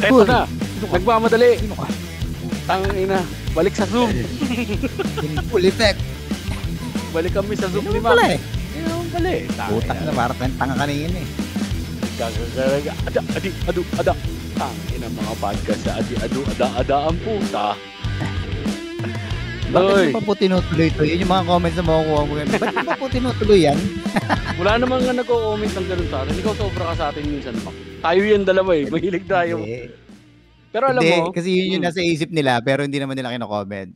Eto na, nagmamadali. Sino ka? Tangina, balik sa Zoom. Full effect. Balik kami sa Zoom ni Pala Ma'am. eh. Yun naman pala eh. Putak na, parang tayong tanga kanina eh. Gagagaga. Ada. Tangina mga podcast sa ada ang puta. Bakit mo pa po tinutuloy ito? Yun yung mga comments na makukuha mo yan. Bakit mo pa po tinutuloy yan? Wala namang nga nag-comment ng ganun sa atin. Ikaw sobra ka sa atin minsan, Mac. Tayo yan dalawa eh. Mahilig tayo. Pero alam mo. Kasi yun yung nasa isip nila pero hindi naman nila kino-comment.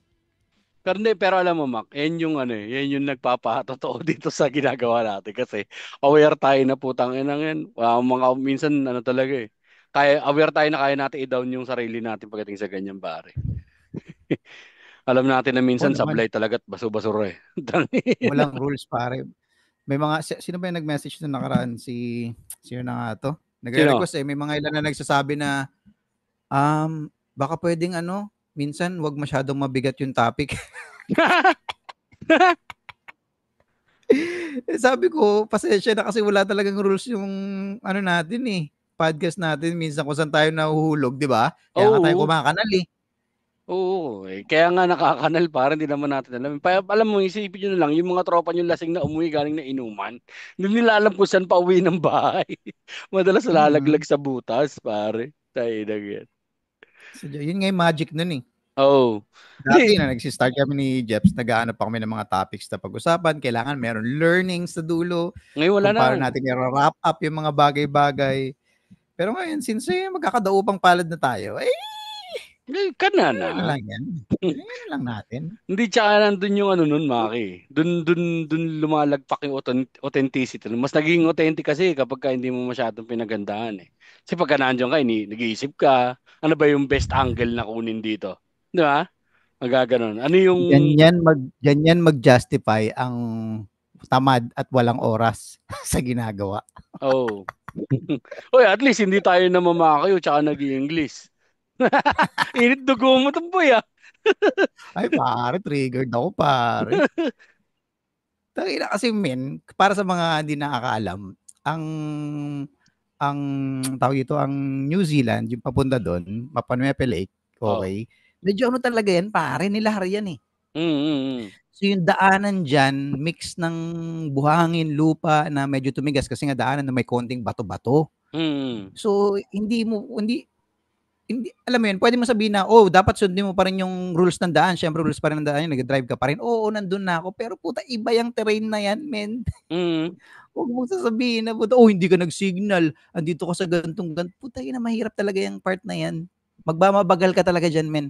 Pero alam mo, Mac, yan yung nagpapatotoo dito sa ginagawa natin kasi aware tayo na putang inang yan. Mga minsan talaga eh. Aware tayo na kaya natin i-down yung sarili natin pagdating sa ganyan pare. Alam natin na minsan sablay talaga at baso-basura eh. Walang rules pare. May mga sino ba yung nag-message na nakaraan sino na nga to? Nagre-request eh, may mga ilan na nagsasabi na baka pwedeng minsan wag masyadong mabigat yung topic. Sabi ko, pasensya na kasi wala talagang rules yung natin eh. Podcast natin minsan kung saan tayo nahuhulog, di ba? Kaya nga tayo kumakanal eh. Oo, kaya nga nakakanal para hindi naman natin alam. Alam mo, isipin nyo na lang, yung mga tropa nyo lasing na umuwi galing na inuman, hindi nila alam kung saan pa uwi ng bahay. Madalas lalaglag sa butas, pare. Tayo na yan. So, yun nga yung magic nun eh. Oh. Dati na nagsistart kami ni Jeps, nag-aanap pa kami ng mga topics na pag-usapan. Kailangan meron learnings sa dulo. Ngayon wala na. Paano natin i-wrap up yung mga bagay-bagay. Pero ngayon, since magkakadaupang palad na tayo, Kana na. Ano lang yan? Ano lang natin. Hindi, tsaka nandun yung nun, Maki. Dun lumalagpak yung authenticity. Mas naging authentic kasi kapag hindi mo masyadong pinagandaan eh. Kasi pagka nandiyan ka, nag-iisip ka, ano ba yung best angle na kunin dito? Di ba? Magaganon. Ano yung... Yan mag-justify ang tamad at walang oras sa ginagawa. Oh. Oy, at least hindi tayo namamakayo tsaka nag-i-English. Init dugo mo ito, boy, ah. Ay, pare, triggered ako, pare. Tangina kasi, men, para sa mga hindi nakakaalam, ang tawag ito, ang New Zealand, yung papunta doon, Mapanuepe Lake, okay, medyo talaga yan, pare, nilahar yan eh. So yung daanan dyan, mix ng buhangin, lupa na medyo tumigas kasi nga daanan na may konting bato-bato. So hindi, alam mo yun, pwede mo sabihin na, dapat sundin mo pa rin yung rules ng daan. Siyempre, rules pa rin ng daan yun, nag-drive ka pa rin. Oo, nandun na ako. Pero puta, iba yung terrain na yan, men. Huwag mong sasabihin na, puta, hindi ka nag-signal. Andito ka sa gantong. Puta, yun na, mahirap talaga yung part na yan. Magmamabagal ka talaga dyan, men.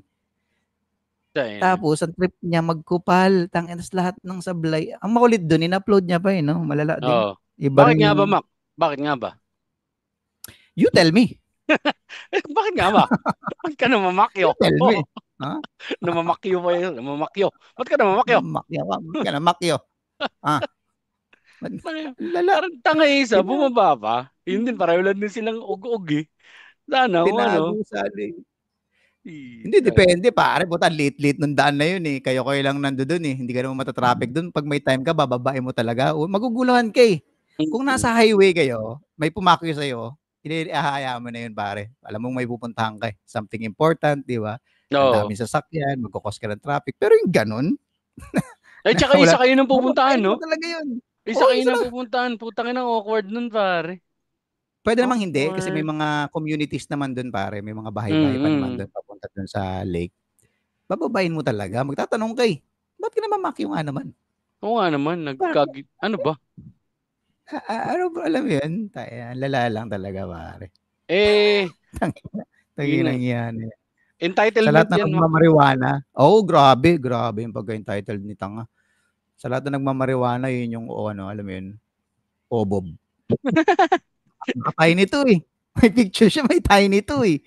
Tapos, ang trip niya, magkupal. Tanginas lahat ng sablay. Ang makulit dun, in-upload niya pa no? Malala din. Bakit nga ba, Mac? Bakit nga ba? You tell me. Bakit nga ba? Bakit ka namamakyo? Tell me. Ha? Namamakyo ba yun? Namamakyo. Ba't ka namamakyo? Ba't ka namamakyo? Parang tanga isa, bumaba pa. Yun din, pareho lang din silang ug-ug eh. Sana, Tinago Hindi, depende pare. Buta, late nung daan na yun eh. Kayo lang nandoon eh. Hindi ka naman matatraffic doon. Pag may time ka, bababae mo talaga. Maguguluhan ka eh. Kung nasa highway kayo, may pumakyo sa'yo, ihahaya mo na yun, pare. Alam mo may pupuntahan ka. Something important, di ba? Ang daming sasakyan, magkukos ka ng traffic. Pero yung ganun. Ay, tsaka isa kayo nang pupuntahan, no? Talaga yun. Isa kayo nang pupuntahan. Putangin ang awkward nun, pare. Pwede namang hindi. Kasi may mga communities naman dun, pare. May mga bahay-bahay pa naman dun. Papunta dun sa lake. Bababayin mo talaga. Magtatanong ka eh. Ba't ka naman makyo nga naman? Oo nga naman. Ano ba? Ano ba, alam mo yun? Lala lang talaga, pare. Tangin yan. Entitlement sa lahat na yan. Nagmamariwana. Grabe yung pagka-entitled ni Tanga. Sa lahat na nagmamariwana, yun yung, alam mo yun, obob. Tiny to eh. May picture siya, may tiny to eh.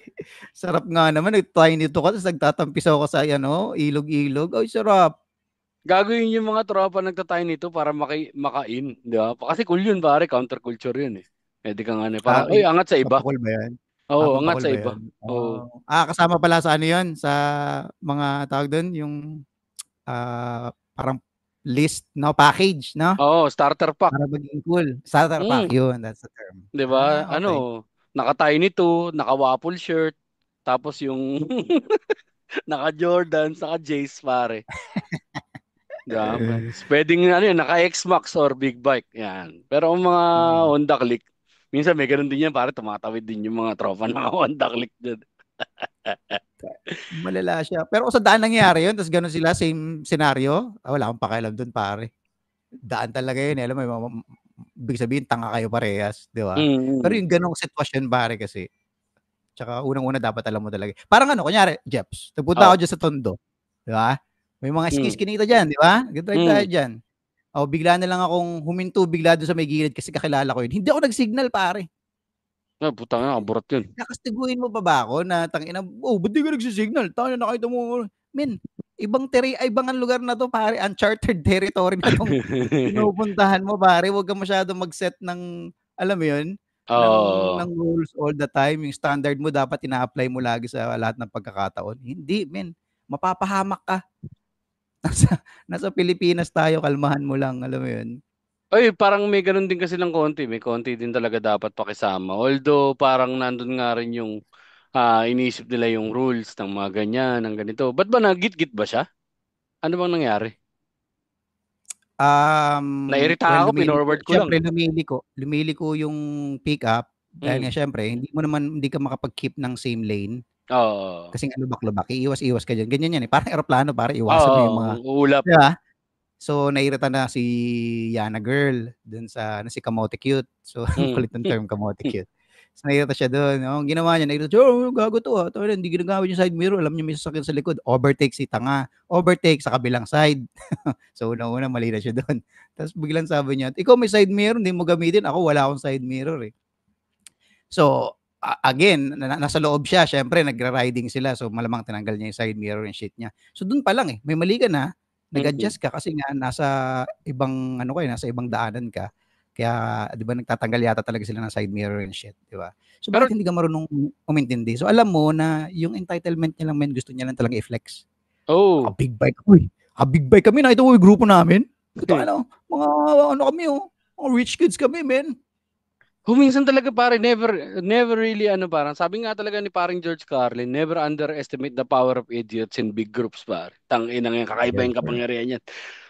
Sarap nga naman, nag-tiny to ka, tapos nagtatampisaw ka sa, ilog-ilog. Ay, sarap. Gagawin yung mga tropa nagtatay nito para makain, di ba? Kasi cool yun, pare. Counterculture yun eh. Pwede ka nga na. Parang, angat sa iba. Cool ba yan? Oo, angat sa iba. Kasama pala sa ano yun? Sa mga tawag doon, yung parang list, no? Package, no? Oo, starter pack. Para maging cool. Starter pack, yun. That's the term. 'Di ba? Okay. Naka-tiny 2, naka-waffle shirt, tapos yung naka-Jordans, naka-Jays pare. 'Di ba? Pwedeng naka-X-Max or big bike, 'yan. Pero ang mga Mm. Honda Click, minsan may ganun din yan, pare, tumatawid din yung mga tropa ng Honda Click diyan. Malala siya. Pero kung sa daan nangyari yun, tapos ganun sila, same scenario, wala akong pakialam dun, pare. Daan talaga yun. Alam mo, ibig sabihin, tanga kayo parehas, di ba? Pero Mm. yung ganong sitwasyon, pare, kasi, tsaka unang-una dapat alam mo talaga. Parang kunyari, Jeps, nagpunta Oh. ako dyan sa Tondo, di ba? May mga skis Mm. kinita dyan, di ba? Nag-drive tayo Mm. dyan. Bigla na lang akong huminto bigla doon sa may gilid kasi kakilala ko yun. Hindi ako nag-signal, pare. Putang ina, kaburat yun. Kakastiguin mo pa ba ako na tangina, ba't di ka nagsi-signal? Tangina, nakita mo. Men, ibang lugar na to, pare. Uncharted territory na tong pinupuntahan mo, pare. Huwag ka masyadong mag-set ng, alam mo yun, ng Oo. rules all the time. Yung standard mo dapat ina-apply mo lagi sa lahat ng pagkakataon. Hindi, men. Mapapahamak ka. Nasa Pilipinas tayo, kalmahan mo lang, alam mo yun. Ay, parang may ganun din kasi ng konti. May konti din talaga dapat pakisama. Although, parang nandun nga rin yung iniisip nila yung rules ng mga ganyan, ng ganito. Ba't ba nagit-git ba siya? Ano bang nangyari? Well, Nairita ako, pinorward ko lang. siyempre lumili ko yung pickup dahil Mm. nga siyempre hindi ka makapag-keep ng same lane Oo. kasi nga lubak-lubak, iiwas-iwas ka diyan. Ganyan yan, parang eroplano, para iwasan mo yung mga, Oo, ulap. 'di ba? So, nairita na si Yana girl dun sa si Kamote Cute. So, ang Mm. kulit ng term, Kamote Cute. So, nairita siya dun, ang ginawa niya, nairita siya, gago 'to, tangina hindi ginagamit yung side mirror, alam niya may sasakyan sa likod, overtake si tanga, overtake sa kabilang side. So, unang-una mali na siya dun. Tapos biglang sabi niya, "Ikaw may side mirror, hindi mo gamitin, ako wala akong side mirror, eh." So, again, nasa loob siya, siyempre nagra-riding sila, so malamang tinanggal niya yung side mirror and shit niya. So, dun pa lang, may mali ka na, Mm. nag-adjust ka kasi nga nasa ibang nasa ibang daanan ka. Kaya 'di ba nagtatanggal yata talaga sila ng side mirror and shit, 'di ba? So, Pero, bakit hindi ka marunong umintindi? So, alam mo na yung entitlement niya lang, men, gusto niya lang talaga i-flex. oh. Naka-big bike, uy, naka-big bike kami, nakita mo yung grupo namin? Putang ina, mga ano kami, mga rich kids kami, men. Huminsan talaga pare, never really parang sabi nga talaga ni paring George Carlin, never underestimate the power of idiots in big groups pare. Tangina yan, kakaiba Yes, yung sir. kapangyarihan yan.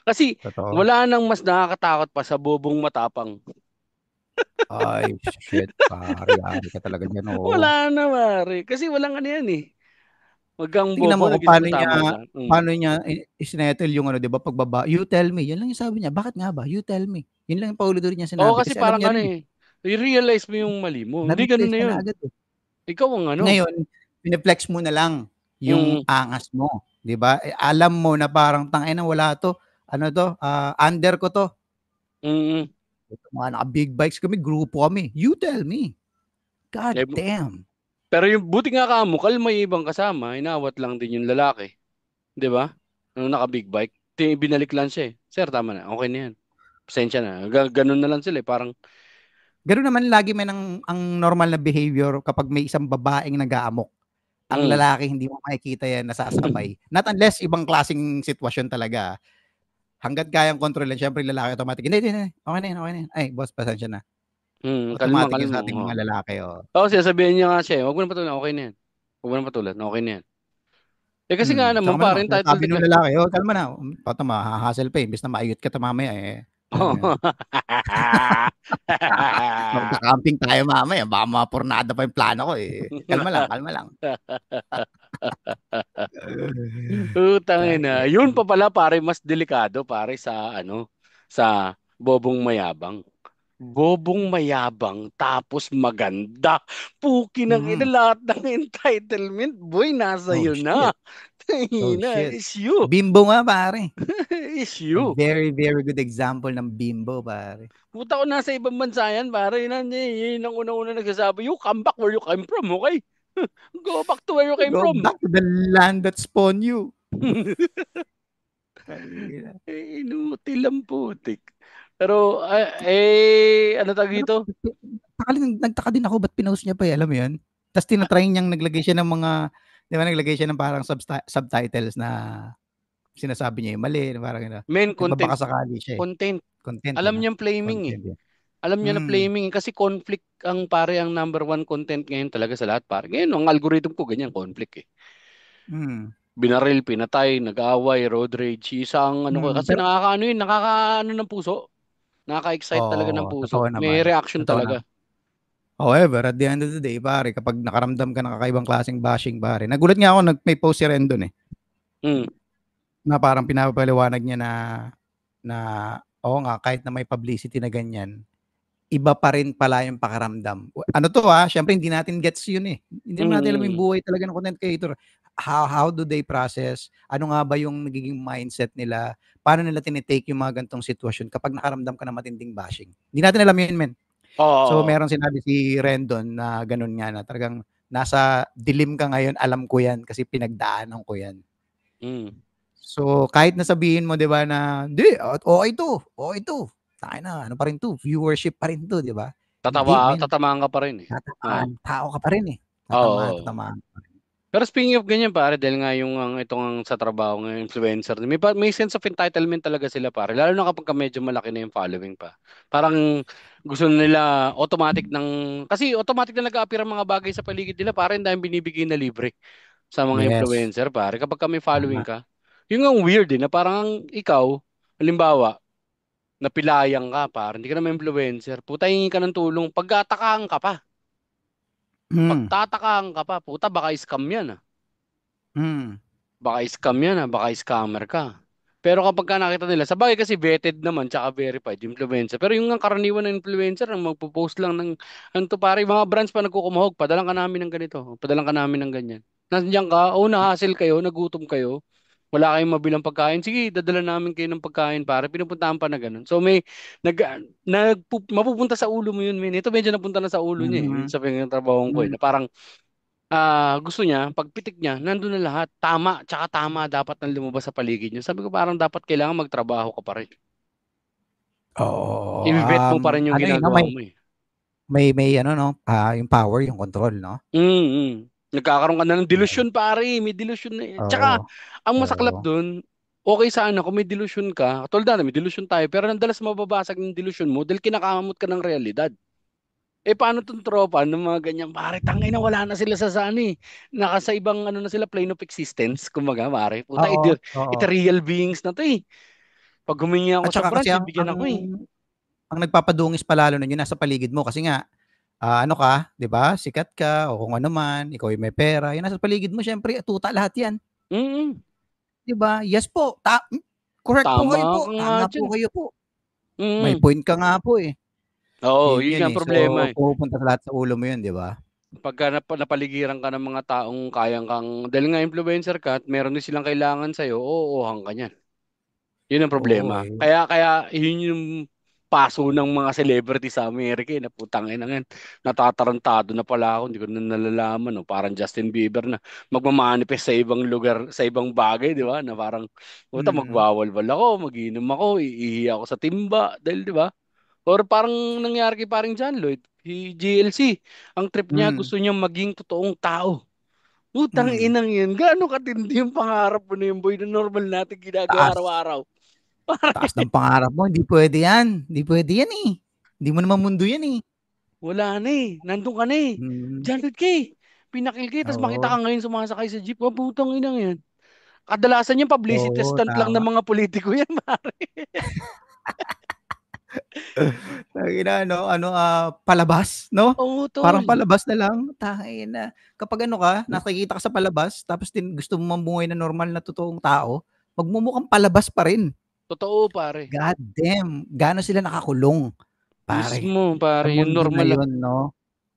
Kasi Totoo. wala nang mas nakakatakot pa sa bobong matapang. Ay, shit, pare, yari ka talaga diyan, oo. Wala na pare. Kasi walang yan eh. Wag kang Tingnan bobo, mo kung nag-isip ng tama ka. Mm. paano niya isinettle yung 'di ba, pagbaba, "You tell me." Yun lang yung sabi niya, "Bakit nga ba? You tell me." Yun lang yung paulit-ulit niyang Oo, sinabi kasi kasi alam parang niya rin, i-realize mo yung mali mo. Hindi ganun na-realize na niya yun. na agad, eh. Ikaw ang Ngayon, pine-flex mo na lang yung Mm. angas mo, 'di ba? Alam mo na parang tangina wala 'to, ano 'to, under ko 'to. Mm. Mga naka-big bikes kami, grupo kami. You tell me. God Eh, damn. pero yung buti nga kamo, kalma yung ibang kasama, inawat lang din yung lalaki. 'Di ba? Naka-big bike. Binalik lang siya eh. Sir, tama na. Okay na yan. Pasensya na. Ganun na lang sila eh. Parang, Gano'n naman lagi ang normal na behavior kapag may isang babaeng nag-aamok. Ang mm. lalaki hindi mo makikita yan nasasabay. Not unless ibang klaseng sitwasyon talaga. Hangga't kayang kontrolin, siyempre yung lalaki automatic, "Hindi, hindi, hindi, okey na yan, okey na yan. Ay boss, pasensya na." Kalma, Automatic yun kalma. sa ating Oo. mga lalaki, oo. Oo, sasabihin niya nga siya eh. Huwag mo na patulan. Okay na yan. Huwag mo na patulan. Okay na yan. Eh kasi nga Tsaka naman, malamang parang entitled sinasabi ka. nung lalaki, "Oh, kalma na, pato maha-hassle pa, eh, imbes na maayot ka mamaya, eh." Alam mo yun? Magka-camping tayo mamaya baka mapurnada pa yung plano ko, eh. Kalma lang, kalma lang. Utang ina. Tangina. Yun pa pala pare, mas delikado pare sa sa bobong mayabang. Bobong mayabang tapos maganda. Puki ng ina, Mm. lahat ng entitlement, boy, nasa Oh, iyo na. shit. Oh, Ina, shit. is you. Bimbo nga, pare. Is A you. very, very good example ng bimbo, pare. Puta ko, nasa ibang bansa yan, pare. Yun ang unang-una nagsasabi, you come back where you came from, okay? Go back to where you came Go from. back to the land that spawned you. Tangina. Inutil ang putik. Pero, ano tawag Pero dito? nagtaka din ako ba't pinost niya pa, alam mo yun? Tapos tinatry niyang naglagay siya ng mga, 'di ba, naglagay siya ng parang subtitles na sinasabi niya yung mali, parang gano'n. Men, content. Nagbabakasakali siya, eh. Content. Content, eh, Alam 'no? niyang flaming, eh. Content, eh. Alam niya na Hmm, flaming, kasi conflict ang pare ang number one content ngayon talaga sa lahat, pare. Ngayon, ang algorithm ko ganyan, conflict, eh. hmm, Binaril, pinatay, nag-aaway, road rage, isang ano ko. Kasi pero nakakaano yun, nakakaano ng puso. Nakaka-excite talaga ng oo, puso. totoo May naman, reaction totoo talaga. naman. However, at the end of the day, pare, kapag nakaramdam ka ng kakaibang klaseng bashing, pare, nagulat nga ako, may post si Rendon, eh, Mm. na parang pinapaliwanag niya na, oo nga, kahit na may publicity na ganyan, iba pa rin pala yung pakiramdam. Ano 'to, siyempre hindi natin gets yun, eh. Hindi naman natin alam yung Mm. buhay talaga ng content creator. How do they process? Ano nga ba yung nagiging mindset nila? Paano nila tinitake yung mga ganitong sitwasyon kapag nakaramdam ka ng matinding bashing? Hindi natin alam yun, men. So, Oo. meron sinabi si Rendon na gano'n nga, na talagang nasa dilim ka ngayon, alam ko 'yan kasi pinagdaanan ko 'yan. Mm. So, kahit na sabihin mo 'di ba na, "Hindi, okey 'to, okey 'to. Sa'kin ano pa rin 'to, viewership pa rin 'to," 'di ba? Hindi men, Tatamaan ka pa rin, eh. Oo. tao ka pa rin, eh. Oo. Tatamaan ka pa rin. Pero speaking of ganyan, pare, dahil nga yung itong sa trabaho ng influencer, may sense of entitlement talaga sila, pare. Lalo na kapag medyo malaki na yung following pa. Parang gusto nila automatic kasi automatic na nag-a-appear ang mga bagay sa paligid nila, pare, dahil binibigay na libre sa mga Yes, influencer, pare. Kapag may following tama. ka, yun ang weird, eh, na parang ikaw, halimbawa, napilayang ka, pare, hindi ka naman influencer, puta, hingi ka ng tulong, pagkatakaan ka pa. Hmm, Pagtatakaan ka pa, puta, baka scam yan, ah. hmm, Baka scam yan, baka scammer ka. Pero kapag ka nakita nila, sa bagay kasi vetted naman, tsaka verified, influencer. Pero yung ang karaniwan ng influencer, ang magpo-post lang ng, ano to pare, mga brands pa nagkukumahog, padalang ka namin ng ganito, padalang ka namin ng ganyan. Nandiyan ka, nahassle kayo, nagutom kayo, wala kayong mabilang pagkain, sige, dadala namin kayo ng pagkain, pare, pinupuntahan pa na ganun. So may, mapupunta sa ulo mo yun, men. Ito medyo napunta na sa ulo niya, eh, yung mhm, sa pinagtatrabaho ko, eh, hmm. na parang, gusto niya, pagpitik niya, nandun na lahat. Tama, tsaka tama dapat nang lumabas sa paligid niya. Sabi ko parang dapat kailangan magtrabaho ka pa rin. Oo, I-vet mo pa rin yung ano, eh, 'no, ginagawa mo, eh. may ano 'no, yung power, yung control 'no? Mm. Nagkakaroon ka na ng Oo, delusyon, pare. May delusyon na. oo, Tsaka, ang masaklap oo. dun, okay sana kung may delusyon ka. Katulad na, may delusyon tayo. Pero nandalas mababasag yung delusyon mo dahil kinakamot ka ng realidad. Eh, paano tong tropa ng mga ganyan? Pare, tangay na wala na sila sa ano, eh. Nasa ibang ano na sila, plane of existence. Kumbaga, pare. Puta, Oo, oo. ito real beings na to, eh. Pag humingi ako At sa saka branch, kasi bibigyan ako, eh. ang nagpapadungis pa lalo nun yung nasa paligid mo kasi nga, ano ka, 'di ba, sikat ka o kung ano man, ikaw ay may pera, yung nasa paligid mo siyempre tuta lahat 'yan, Mm. 'di ba? Yes po, correct po Tama kayo po, ka nga tama dyan. po kayo po. May Mm. point ka nga po, eh. Oo, Yun yun yun, nga ang eh. So, problema, eh. pumupunta sa lahat sa ulo mo yun, 'di ba? Pagka napaligiran ka ng mga taong kayang kang, dahil nga influencer ka at meron din silang kailangan sa'yo, oo, ka niyan. Yun ang Oo, problema. eh. Kaya yun yung paso ng mga celebrity sa Amerika, eh, na putang ina ngayon. Natatarantado na pala ako, hindi ko na nalalaman, no? Parang Justin Bieber na magmamanifest sa ibang lugar, sa ibang bagay, di ba? Na parang, puta, Mm, magwawalwal ako, magiinom ako, iihi ako sa timba, dahil di ba? Or parang nangyari kay parang John Lloyd, si GLC. Ang trip niya, hmm, gusto niyang maging totoong tao. Putang hmm. inang yun. Gaano katindi yung pangarap mo na yung boy na normal natin ginagawa Taas, araw-araw. taas ng pangarap mo, hindi puwede 'yan, hindi puwede 'yan, eh. Hindi mo naman mundo 'yan, eh. Wala na, eh. Nandun ka na, eh. Mm, John Lloyd ka, eh. Pinakil ka, eh. Tapos makita oo, ka ngayon sumasakay sa jeep. Oh, putang inang yan. Kadalasan yung publicity oo, stunt lang ng tama. mga politiko yan, pare. Tangina ano, palabas 'no? Oo, Parang tol. palabas na lang, tangina. Kapag ano ka, nakikita ka sa palabas tapos gusto mo mamuhay na normal na totoong tao, magmumukhang palabas pa rin. Totoo, pare. God damn, gaano sila nakakulong, pare, Mismo, sa pare. Yung mundo na normal. yun 'no?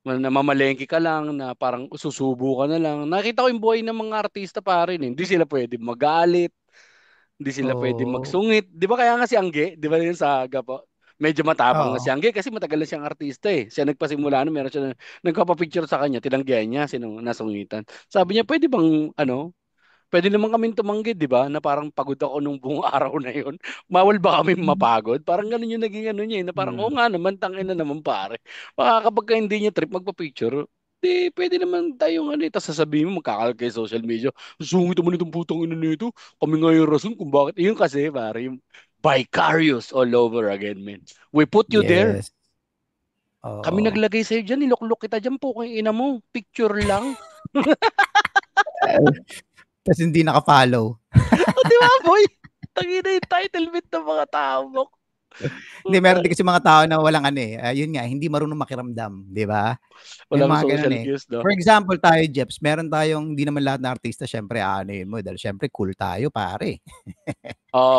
Namamalengke ka lang na parang susubo ka na lang. Nakita ko yung buhay ng mga artista pa rin. Hindi sila pwede magalit, hindi sila pwede Oo, magsungit. Di ba kaya nga si Angge, di ba yung saga po? Medyo matapang na si oo, Angge kasi matagal na siyang artista, eh. Siya nagpasimula na meron siya nagpapapicture sa kanya, tinanggihan niya sino nasungitan. Sabi niya, pwede bang pwede naman kaming tumanggi, di ba? Na parang pagod ako nung buong araw na yon. Bawal ba kami hmm, mapagod? Parang ganun yung naging ano niya, eh, na parang, oo hmm, nga naman, tangin na naman pare. Baka kapag ka hindi niya trip magpa-picture, Di, pwede naman tayong ano, tapos sasabihin mo, magkakalat kayo sa social media, sungit naman itong putang ina nito, kami nga yung rason kung bakit, yun kasi, pare, yung vicarious all over again, man. We put you there. Yes. Kami Oo. naglagay sa'yo dyan, niloklok kita dyan po, kung ina mo, picture lang. Tapos hindi naka-follow. O, di ba, boy? Tangina yung title bit ng mga tao mo. Hindi, meron Puta, din kasi mga tao na walang ano eh, yun nga, hindi marunong makiramdam, 'di ba? May walang mga gano'n social eh. cues, no? For example tayo, Jeps, meron tayong hindi naman lahat ng artista siyempre aanuhin mo dahil siyempre cool tayo, pare.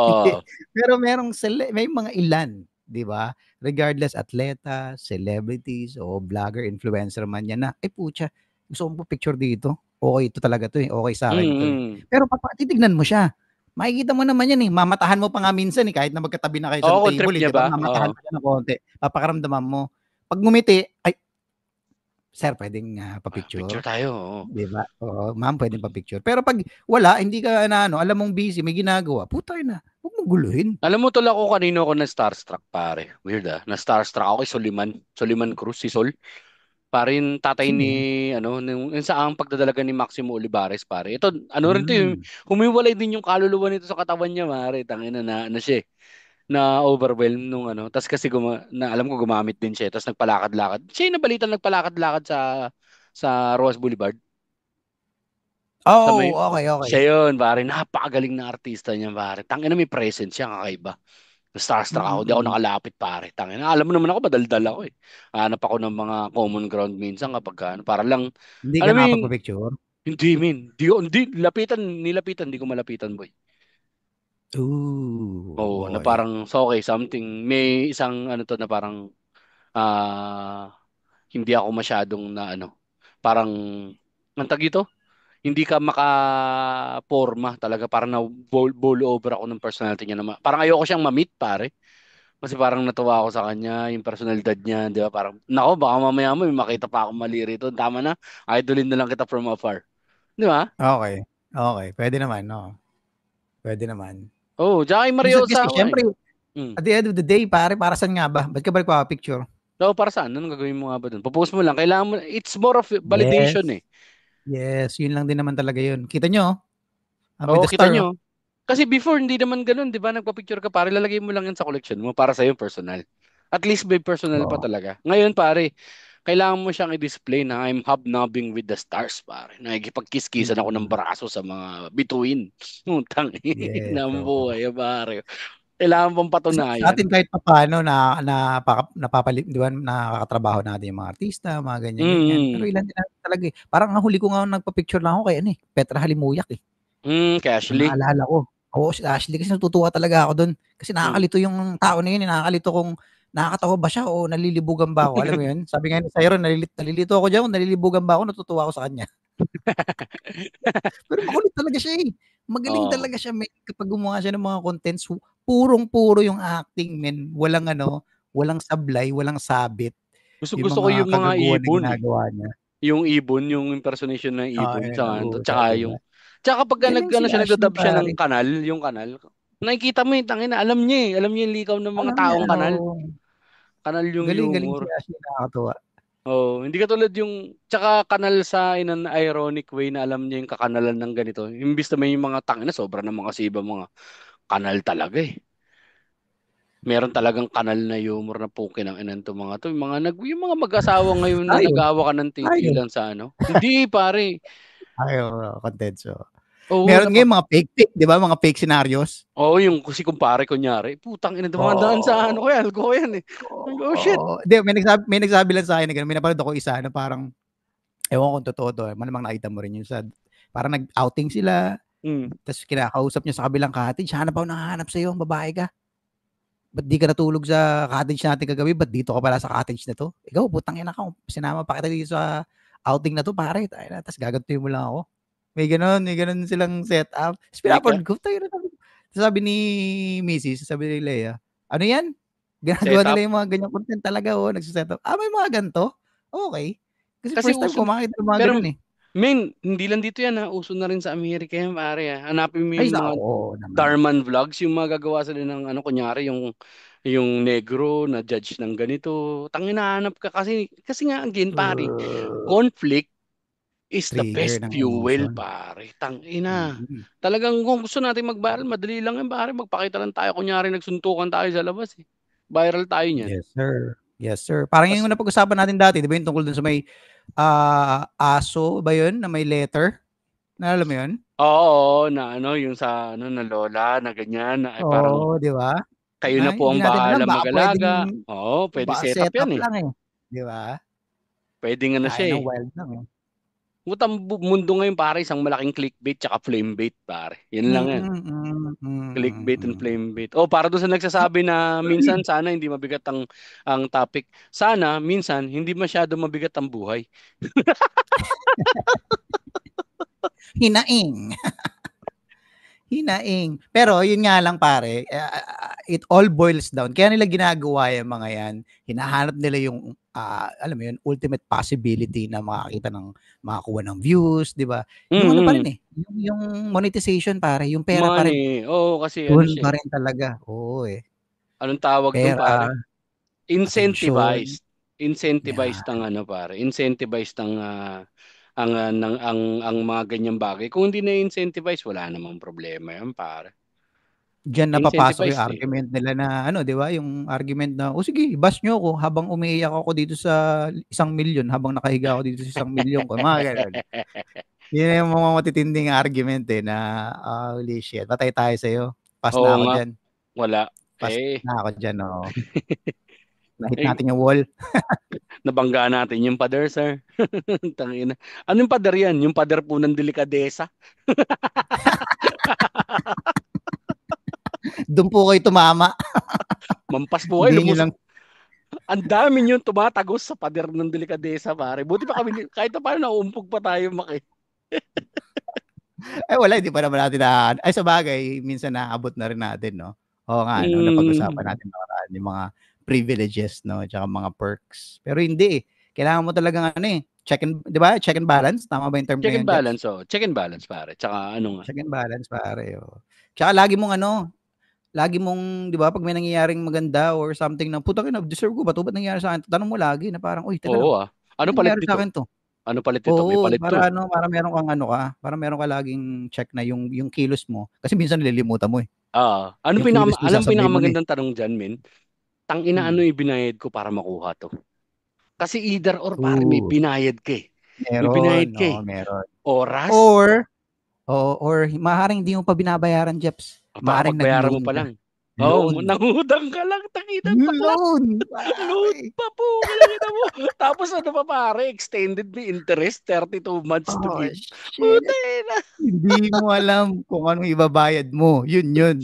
Hindi, Oo. pero may mga ilan, 'di ba? Regardless atleta, celebrities o vlogger, influencer man 'yan na, "Ay putya, gusto ko magpa-picture dito. Okey ito talaga 'to, eh, okey sa'kin 'to, eh." Mm. Pero titignan mo siya, makikita mo naman 'yan, eh, mamatahan mo pa nga minsan, eh, kahit na magkatabi na kayo sa Oo, kung trip table, eh, niya 'di ba, ba? Oo. mamatahan mo siya ng konti, papakiramdaman mo. 'Pag ngumiti, "Ay, sir puwedeng, Picture pa-picture?" tayo, oo. 'Di ba? Oo, "Ma'am puwedeng pa-picture?" Pero 'pag wala, hindi ka na ano, alam mong busy, may ginagawa, putang ina, huwag mong guluhin. Alam mo tol ako kanino ako na starstruck pare. Weird ah. Na starstruck ako kay Soliman. Soliman Cruz si Sol. Pare yung tatay Sino ni 'yun? ano yung sa ang pagdadalaga ni Maximo Olivares pare. Ito ano rin to yung Hmm. humiwalay din yung kaluluwa nito sa katawan niya pare. Tangina na siya eh, na overwhelmed nung ano. Tas kasi na alam ko gumamit din siya. Tas nagpalakad-lakad. Siya yung nabalitan nagpalakad-lakad sa Roas Boulevard. Sa Oh, may okey, siya okey. yun pare. Napakagaling na artista niya pare. Tangina may presence siya kakaiba. Starstruck ako, di ako Mm. nakalapit pare. Tangina, alam mo naman ako, madaldal ako eh. Hanap ako ng mga common ground minsan kapag ano, para lang, Hindi ka alam mo yun, nakakapagpa-picture? hindi min, hindi, nilapitan, di ko malapitan boy. Ooh, Oo, na okey. parang, so okay, something, may isang ano to na parang, hindi ako masyadong na ano, parang, ang tag ito, hindi ka makaporma talaga, parang na bowl over ako ng personality niya na, parang ayoko siyang ma-meet pare. Kasi parang natuwa ako sa kanya, yung personalidad niya, di ba? Parang, nako, baka mamaya mo, may makita pa akong mali rito. Tama na, idolin na lang kita from afar. Di ba? Okey, okey, puwede naman, oo, puwede naman. Oo, tsaka yung Maria Minsan kasi Osawa eh. siyempre Mm. at the end of the day pare, para saan nga ba? Ba't ka ba nagpapa-picture? So, para saan? Anong gagawin mo nga ba dun? Popost mo lang. Kailangan mo, it's more of validation Yes, eh. yes, 'yun lang din naman talaga 'yun. Kita niyo, I'm with Oo, the kita star, oh. nyo. Kasi before, hindi naman ganun, di ba? Nagpa-picture ka, pare, lalagay mo lang yan sa collection mo para sa'yo personal. At least may personal pa Oo. talaga. Ngayon, pare, kailangan mo siyang i-display na I'm hobnobbing with the stars, pare. Nakikipagkiskisan ako ng Mm. braso sa mga bituin. Utang Yes, ng oo. buhay, pare. Kailangan pang patunayan. Sa'tin kahit papaano di ba nakakatrabaho natin yung mga artista, mga ganyan-ganyan. Pero Mm. ilan din naman talaga, eh. Parang ang huli ko nga nagpa-picture lang ako kay ano, eh, Petra Halimuyak, eh. Kay Ang Ashley. naalala ko. Oo, si Ashley kasi natutuwa talaga ako dun. Kasi Mm. nakakalito yung tao na yun, eh, nakakalito kung nakakatawa ba siya o nalilibugan ba ako, alam mo yun? Sabi nga ni Sairon, nalilito ako diyan kung nalilibugan ba ako, natutuwa ako sa kanya. Pero makulit talaga siya, eh. Magaling Oo. talaga siya men kapag gumawa siya ng mga contents, purong-puro yung acting men, walang ano, walang sablay, walang sabit, yung Gusto ko mga yung mga kagaguhan na ibon eh. ginagawa niya. Yung ibon, yung impersonation ng Oo, ibon, eh, tsaka di ba? yung, tsaka kapag Galing si Ashley nagdadub siya ng pare, kanal, yung kanal, nakikita mo yung tangina, alam niya eh, alam niya yung likaw ng mga alam niya taong kanal, oo. kanal yung Galing si humor. Ashley, nakakatuwa. Oh, hindi katulad yung, tsaka kanal sa in an ironic way na alam niya yung kakanalan ng ganito. Imbis na may yung mga tangina, sobra naman kasi iba mga kanal talaga eh. Meron talagang kanal na humor na puki ng inan to mga to. Yung mga mag-asawa ngayon na Tayo, nag-aawa ka ng tayo. titilan sa ano. Hindi pare. Ay, oo, kontenso. Oo, Meron ngayon mga fake, 'di ba, mga fake scenarios? oo, yung kasi kumpare kunyari, putang ina dumadaan sa ano Oo, ko yan, algo ko yan eh. Oh shit. oo. Hindi, may nagsabi lang sa'kin na gano'n, may napanood ako isa na parang ewan ko kung totoo 'to, malamang nakita mo rin yun parang nag-outing sila, Mm. ta's kinakausap niya sa kabilang cottage, "Hanap ako ng hahanap sa'yo, babae ka. Ba't di ka natulog sa cottage natin kagabi, ba't dito ka pala sa cottage na 'to? Ikaw putang ina ka, sinama pa kita dito sa outing na 'to pare, tangina ta's gagantuin mo lang ako." May gano'n silang setup. Ta's May ka pinapanood ko, tangina sabi ko, sabi ni misis, sabi ni Lea, "Ano 'yan?" Ginagawa setup. nila yung mga ganyang content talaga, oo, nagse-setup. May mga ganito? Okey. Kasi Kasi first time uso ko makita ng mga pero gano'n, eh. hindi lang dito yan ha, uso na rin sa Amerika yan pare ah. Hanapin mo Ay yung mga oo naman. Darman vlogs, yung mga gagawa sila ng ano kunyari yung yung negro na judge ng ganito. Hinahanap ka kasi nga again pare, conflict is the Trigger best ng fuel emotion. pare. Tangina. Mm. Talagang kung gusto natin mag-viral, madali lang yan pare. Magpakita lang tayo kunyari nagsuntukan tayo sa labas eh. Viral tayo niyan. Yes, sir. Yes, sir. Parang yung Tas, napag-usapan natin dati, 'di ba yung tungkol dun sa may aso ba yun na may letter? Naalala mo yun? oo, na ano, yung sa ano, na lola, na ganyan, na, ay parang Oo, 'di ba? kayo Na na po hindi ang natin alam bahala baka puwedeng mag-alaga. Oo, pwede baka set up setup yan eh. lang, eh, 'di ba? Pwede nga na Tayo siya ng eh. wild lang, eh. Butang mundo ngayon pare, isang malaking clickbait tsaka flame bait pare. Yan lang yan. Clickbait and flame bait. Oh, para doon sa nagsasabi na minsan sana hindi mabigat ang topic. Sana minsan hindi masyado mabigat ang buhay. Hinaing. Hinaing. Pero yun nga lang pare, it all boils down. Kaya nila ginagawa yung mga yan. Hinahanap nila yung, alam mo yun, ultimate possibility na makakita ng, makakuha ng views, di ba? Yung ano pa rin Mm. eh, yung monetization pare, yung pera pa rin. Money. Oo, kasi ano Doon siya pa eh. rin talaga. Oo eh. Anong tawag doon Pera, pare? atensyon, Incentivized. Incentivized yan. ang ano pare. Incentivized ang mga ganyang bagay. Kung hindi na incentivize, wala namang problema yan pare. Diyan napapasok yung Incentivized eh. argument nila na ano, 'di ba? Yung argument na, "O sige, bash niyo ako habang umiiyak ako dito sa 1,000,000 habang nakahiga ako dito sa 1,000,000 ko." Mga gano'n. Yun yung mga matitinding argument eh na, "Holy shit, patay tayo sa'yo. Pass Oo na ako nga, diyan. wala. Pass Eh, na ako diyan, oo. Na-hit eh, natin yung wall." nabangga natin yung pader, sir. Tangina. Anong pader yan? Yung pader po ng delikadesa? Do'n po kayo tumama. Mampas po kayo, Hindi niyo lumusot. lang Ang dami yung tumatagos sa pader ng delikadesa, pare. Buti pa kami, kahit na paano nauumpog pa tayo, maki. wala, hindi pa naman natin na ay sabagay minsan naaabot na rin natin 'no. Oo nga 'no, napag-usapan Mm, natin nakaraan yung mga privileges 'no, tsaka mga perks. Pero hindi, eh, kailangan mo talagang ano, eh, check and 'di ba, check and balance, tama ba yung term check na and yun, Jeps? balance, oh. Check and balance, pare. Tsaka ano nga. Check and balance pare, oo. Tsaka lagi mong 'di ba 'pag may nangyayaring maganda or something na, "Putang ina, deserve ko ba 'to? Ba't nangyari sa'kin 'to?" Tanong mo lagi na parang, "Uy, teka Oo lang, ah. ba't Ano palit nangyari nito? sa'kin 'to?" Ano palit nito? May Oo, palit to eh. para ano, para meron kang ano ka, para meron ka laging check na yung kilos mo kasi minsan nililimutan mo, eh. Ah, Yung kilos mo alam isasabay mo na, eh. pinakamagandang tanong diyan, men? Tangina ano Hmm. yung binayad ko para makuha to? Kasi either or pare may Oo, binayad ka eh. May meron, binayad ka oo, eh. meron. Oras, Or oo, or maaaring hindi mo pa binabayaran, Jeps. baka Maaaring pagbayaran mo nag-loan pa ka. lang. Oh, Loan. nangudang ka lang, takina pala. Loan, Load pare. pa po, kinakita mo. Tapos ano pa pare, extended may interest, 32 months to Oh, give. Puta shit. na. Hindi mo alam kung anong ibabayad mo. Yun.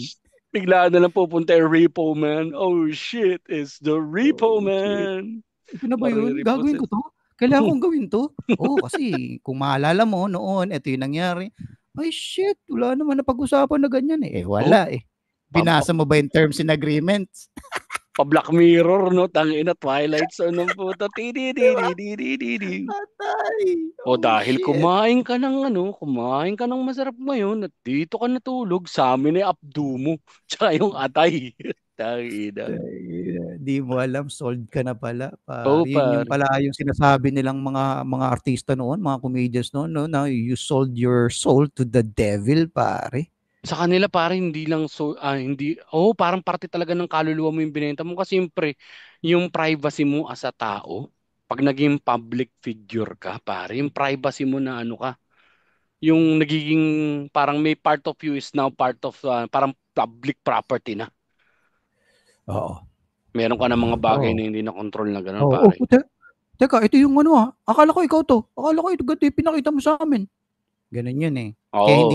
Bigla na lang pupunta yung repo man. Oh shit, it's the repo Oh, shit. man. Ito na ba yun? Gagawin Marirepossess. ko 'to? Kailangan kong gawin 'to? Oo, kasi kung maalala mo noon, ito yung nangyari. Ay shit, wala naman napag-usapan na ganyan, eh. Eh, Oh, wala, eh. pa, pa, Binasa mo ba yung terms and agreements? pa Black Mirror, no? Tangina, Twilight Zone ng puta. Di ba? Tididididididi. Patay. O Oh, dahil shit. kumain ka ng masarap ngayon at dito ka natulog, sa amin ay abdo mo. Tsaka yung atay. Tangina. Di mo alam, sold ka na pala, Oh, pare. Yun yung pare. pala yung sinasabi nilang mga artista noon, mga comedians noon, no, na you sold your soul to the devil, pare. Sa kanila parang hindi lang hindi parang parte talaga ng kaluluwa mo yung binenta mo kasi siyempre yung privacy mo as a tao pag naging public figure ka pare yung privacy mo na ano ka yung nagiging parang may part of you is now part of parang public property na Oo. meron ka na mga bagay Oo. na hindi na control na gano'n Oo, pare. teka, ito yung ano, akala ko ikaw 'to. Akala ko ito ganito yung pinakita mo sa'min. Gano'n yun, eh. Kaya Oo.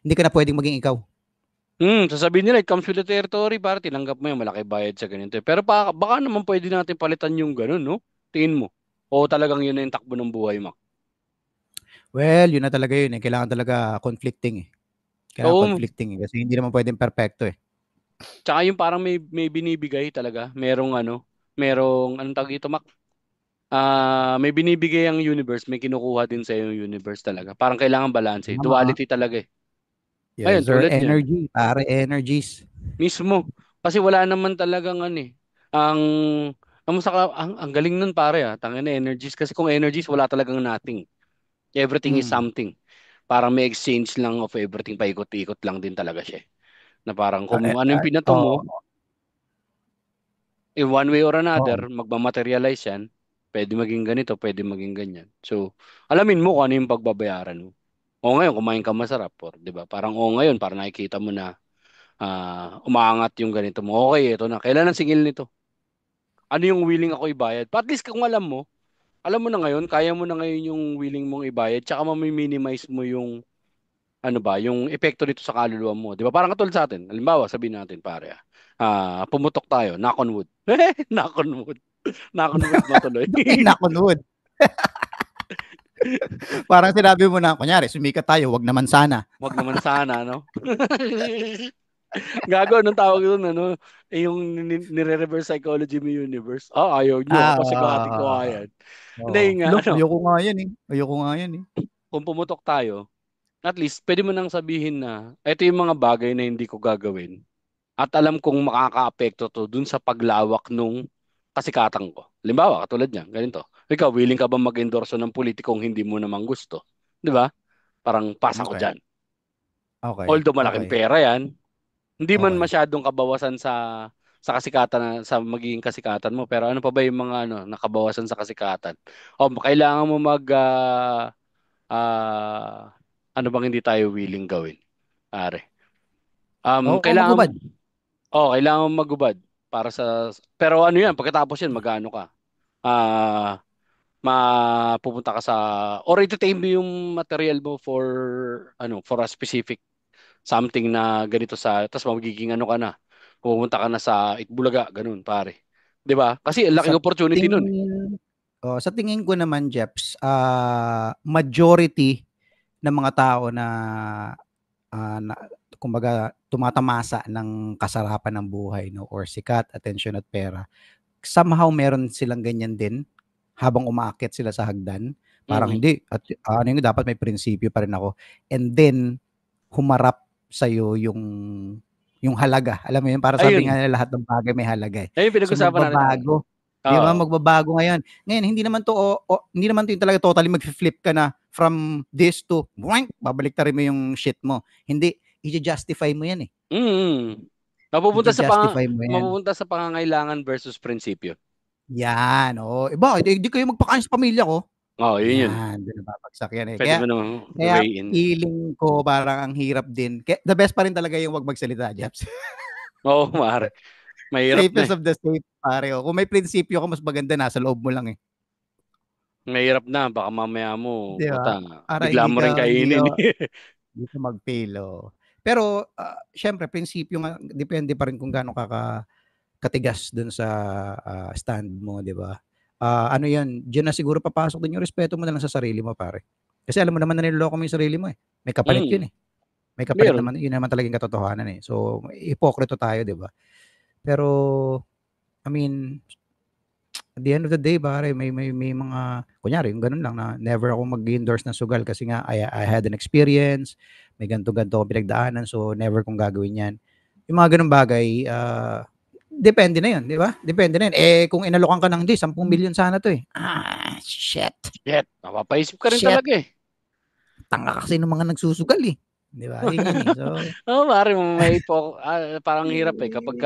hindi ka na puwedeng maging ikaw. Sasabihin nila it comes with the territory pare tinanggap mo yan malaki bayad sa ganito eh. Pero baka naman pwede natin palitan yung gano'n no tingin mo o talagang yun na yung takbo ng buhay mo. Well, yun na talaga yun, eh, kailangan talaga conflicting, eh. Kailangan Oo. conflicting, eh, kasi hindi naman puwedeng perpekto, eh. Tsaka yung parang may binibigay talaga. Merong anong tawag dito, Mac? May binibigay ang universe, may kinukuha din sa yung universe talaga. Parang kailangan balance, eh. Tama, Duality talaga eh. Ayun, yes sir, tulad niyan. energy, pare, energies. Mismo. Kasi wala naman talagang ano eh. Ang ang galing nun pare tangina energies kasi kung energies wala talagang nothing. Everything is Mm. something. Parang may exchange lang of everything, paikot-ikot lang din talaga siya. Na parang kung ano yung pinato mo, Oo. in one way or another, Oo. magmamaterialize yan. Pwede maging ganito, pwede maging ganyan. So, alamin mo kung ano yung pagbabayaran mo. O ngayon, kumain ka masarap, or, di ba? Parang o ngayon, parang nakikita mo na umaangat yung ganito mo. Okay, ito na. Kailan ang singil nito? Ano yung willing ako ibayad? But at least kung alam mo na ngayon, kaya mo na ngayon yung willing mong ibayad, tsaka ma-minimize mo yung ano ba, yung epekto nito sa kaluluwa mo. Di ba? Parang katulad sa atin. Halimbawa, sabihin natin, pare, pumutok tayo, knock on wood. Knock on wood. Knock on wood matuloy. Ba't may nakunod? Parang sinabi mo na, kunyari, sumikat tayo, wag naman sana. Wag naman sana, no? Gago, anong tawag doon, ano? Yung nire-reverse psychology mo universe. Ayaw nyo, Ah, kapag sagatin ko yan. Hindi oo. nga, Lo, ano, ayoko nga yan eh. Ayoko nga yan eh. kung pumutok tayo, at least, pwede mo nang sabihin na, ito yung mga bagay na hindi ko gagawin. At alam kong makakaapekto to dun sa paglawak nung kasikatan ko. Halimbawa, katulad niyan, ganito. Ikaw, willing ka ba mag-endorso ng politikong hindi mo naman gusto? Di ba? Parang pasa ko Okay. dyan. Okay. Although malaking Okay. pera yan, hindi man Okay. masyadong kabawasan sa kasikatan sa magiging kasikatan mo, pero ano pa ba yung mga nakabawasan sa kasikatan? O kailangan mo ano bang hindi tayo willing gawin? Pare. Oo, Kailangan magubad. kailangan mo magubad para pero ano yan, pagkatapos yan magano ka? Ah, mapupunta ka or entertain mo yung material mo for a specific something na ganito tapos magiging ano ka na, pupunta ka na sa Itbulaga, ganun, pare. 'Di ba? Kasi ang Sa laking opportunity nun eh. tingin sa tingin ko naman, Jeps, majority ng mga tao na kumbaga tumatamasa ng kasarapan ng buhay, no, or sikat, atensyon at pera, somehow meron silang ganyan din habang umaakyat sila sa hagdan. Parang Mm. hindi at ano yun, dapat may prinsipyo pa rin ako. And then humarap sa'yo yung halaga. Alam mo yun, para sabi nga Ayun. nila lahat ng bagay may halaga, eh. Ayun So pinag-usapan natin natin. magbabago, 'di ba? Oo. Magbabago ngayon. Ngayon hindi naman 'to hindi naman 'to yung talaga totally magfi-flip ka na from this to boink, babaliktarin mo yung shit mo. Hindi, ija-justify mo 'yan, eh. Mm. Mapupunta sa Ija-justify mo 'yan. mapupunta sa pangangailangan versus prinsipyo. 'Yan, oo. Eh, bakit? Eh, 'di kayo magpakain sa pamilya ko. Oo, yun. 'Yan, do'n nababagsak 'yan, eh. Pwede Kaya mo namang kaya weigh in. feeling ko parang ang hirap din. Kaya the best pa rin talaga yung 'wag magsalita, Jeps. Oo, mare. Mahirap na Safest eh. of the safe, pare, oh. Kung may prinsipyo ka, mas maganda nasa loob mo lang, eh. Mahirap na. Baka mamaya mo, 'Di ba? puta, Para bigla mo rin hindi ka kainin eh. hindi ka mag-fail, oo. Pero, siyempre prinsipyo nga depende pa rin kung gaano ka katigas dun sa, stand mo, 'di ba? Ano 'yan, diyan na siguro papasok din yung respeto mo na lang sa sarili mo, pare. Kasi alam mo naman na niloloko mo yung sarili mo, eh. May kapalit yun, Mm. eh. May kapalit Meron. naman, yun naman talaga yung katotohanan, eh. So, hipokrito tayo, 'di ba? Pero, I mean, at the end of the day, pare, may mga kunyari yung gano'n lang na never ako mag-endorse ng sugal kasi nga I had an experience, may ganito-ganito akong pinagdaanan, so never kong gagawin 'yan. Yung mga gano'ng bagay, depende na 'yun, 'di ba? Depende na 'yun. Eh, kung inalokan ka ng, "Hindi, 10,000,000 sana 'to, eh." Shit, Shit. Mapapaisip ka rin shit, talaga eh. tanga kasi nung mga nagsusugal, eh, 'di ba? 'Yun 'yun, eh. So, Oo, pare, parang hirap eh kapag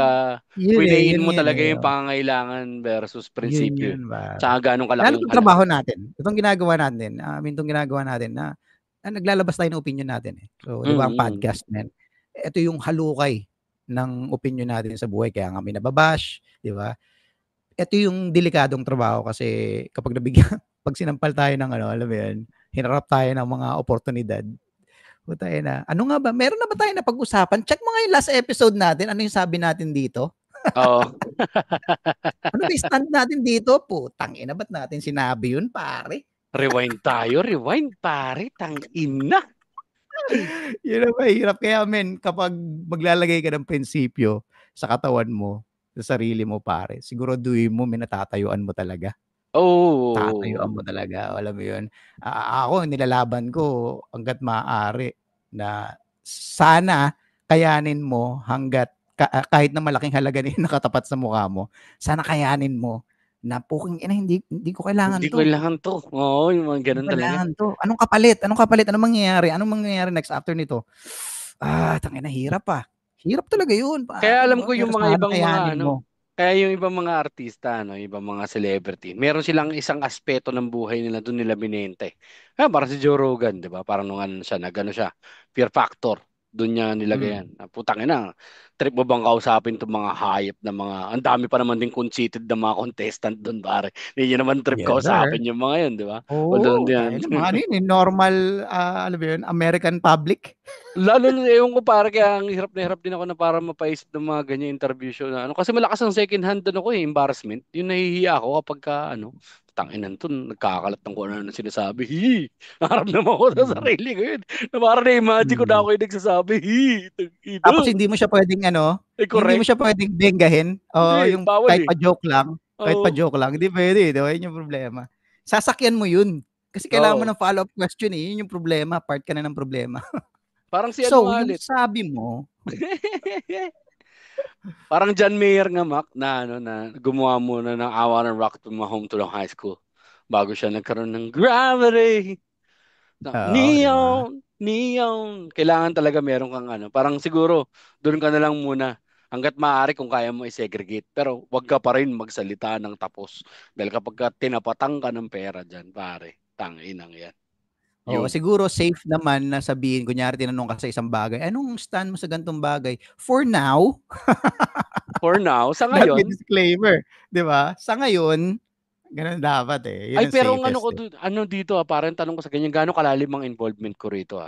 winayin 'yun mo 'yun, talaga eh. yung pangangailangan versus 'Yun prinsipyo eh. pare. Tsaka gano'ng kalaki Lalo yung 'tong halaga. trabaho natin, itong ginagawa natin, I mean 'tong ginagawa natin na naglalabas tayo ng opinyon natin, eh. So, 'di ba ang Mm. podcast na 'yan, ito yung halukay ng opinyon natin sa buhay kaya nga may nababash, 'di ba? Ito yung delikadong trabaho kasi kapag nabigyan 'pag sinampal tayo ng ano, alam mo 'yun, hinarap tayo ng mga oportunidad, putang ina, ano nga ba, meron na ba tayong napag-usapan? Check mo nga yung last episode natin, ano yung sabi natin dito? Oo. Ano ba yung stand natin dito? Putang ina, ba't natin sinabi yun, pare? Rewind tayo, rewind, pare. Tangina. Yun ang mahirap. Kaya men, kapag maglalagay ka ng prinsipyo sa katawan mo, sa sarili mo, pare, siguraduhin mo may natatayuan mo talaga. Tatayuan Oo. mo talaga, alam mo yun? Ako, nilalaban ko hangga't maaari na sana kayanin mo hangga't kahit na malaking halaga na yung nakatapat sa mukha mo, sana kayanin mo na puking ina, hindi ko kailangan Hindi ko 'to. kailangan 'to. Oo, yung mga Hindi ko gano'n talaga. kailangan 'to. Anong kapalit? Anong kapalit? Anong mangyayari? Anong mangyayari next after nito? Tangina, hirap, Hirap talaga 'yun Kaya pare, 'di alam ba? ko Pero yung mga sana ibang mga kayanin ano, mo. kaya yung ibang mga artista, ano, ibang mga celebrity, meron silang isang aspeto ng buhay nila doon nila binente. Parang si Joe Rogan, 'di ba? Parang nung ano siya, nagano siya, Fear Factor. Doon niya nilagay yan. Hmm, Putang ina, trip mo bang kausapin 'tong mga hayop na mga, ang dami pa naman din conceited na mga contestant doon, pare. Hindi niya naman trip yes sir. kausapin yung mga yun, 'di ba? Although Oo, hindi yan. tangina mga ano 'yun, normal, alam mo 'yun, American public. Lalo na ewan ko pare, kaya ang hirap na hirap din ako na para mapaisip ng mga ganyan interview show na ano, kasi malakas ang second hand doon ako, embarrassment. Yung nahihiya ako kapag ka ano, tanginan to, nagkakalat ng kung ano na sinasabi. Harap naman ako sa Mm, sarili ko yun. Na parang na-imagine ko na mm. ako yung nagsasabi, tangina. Tapos hindi mo Correct. siya puwedeng benggahin o Hindi, yung bawal kahit eh. pa Oo. joke lang, hindi puwede, 'di ba, yun yung problema. Sasakyan mo yun, kasi kailangan mo Oo. ng follow-up question, yun yung problema, part ka na ng problema. Parang si ano So, nga yung ulit. sabi mo Parang John Mayer nga, Mac, na ano, na gumawa muna ng I Wanna Rock to My Home to the High School bago siya nagkaroon ng Gravity. oo, 'di ba? Neon, neon. Kailangan talaga meron kang ano, parang siguro doon ka na lang muna hangga't maaari kung kaya mo i-segregate. Pero wag ka pa rin magsalita ng tapos. Dahil kapag ka tinapatang ka ng pera dyan, pare, tanginang yan. Oo, Yun. siguro safe naman na sabihin kunyari tinanong ka sa isang bagay, "Anong stand mo sa gan'tong bagay?" For now, For now, sa dapat may ngayon, disclaimer, 'di ba? Sa ngayon, gano'n dapat, yun ay ang pero ang ano safest, ko ano dito parang tanong ko sa ganyan, gaano kalalim ang involvement ko rito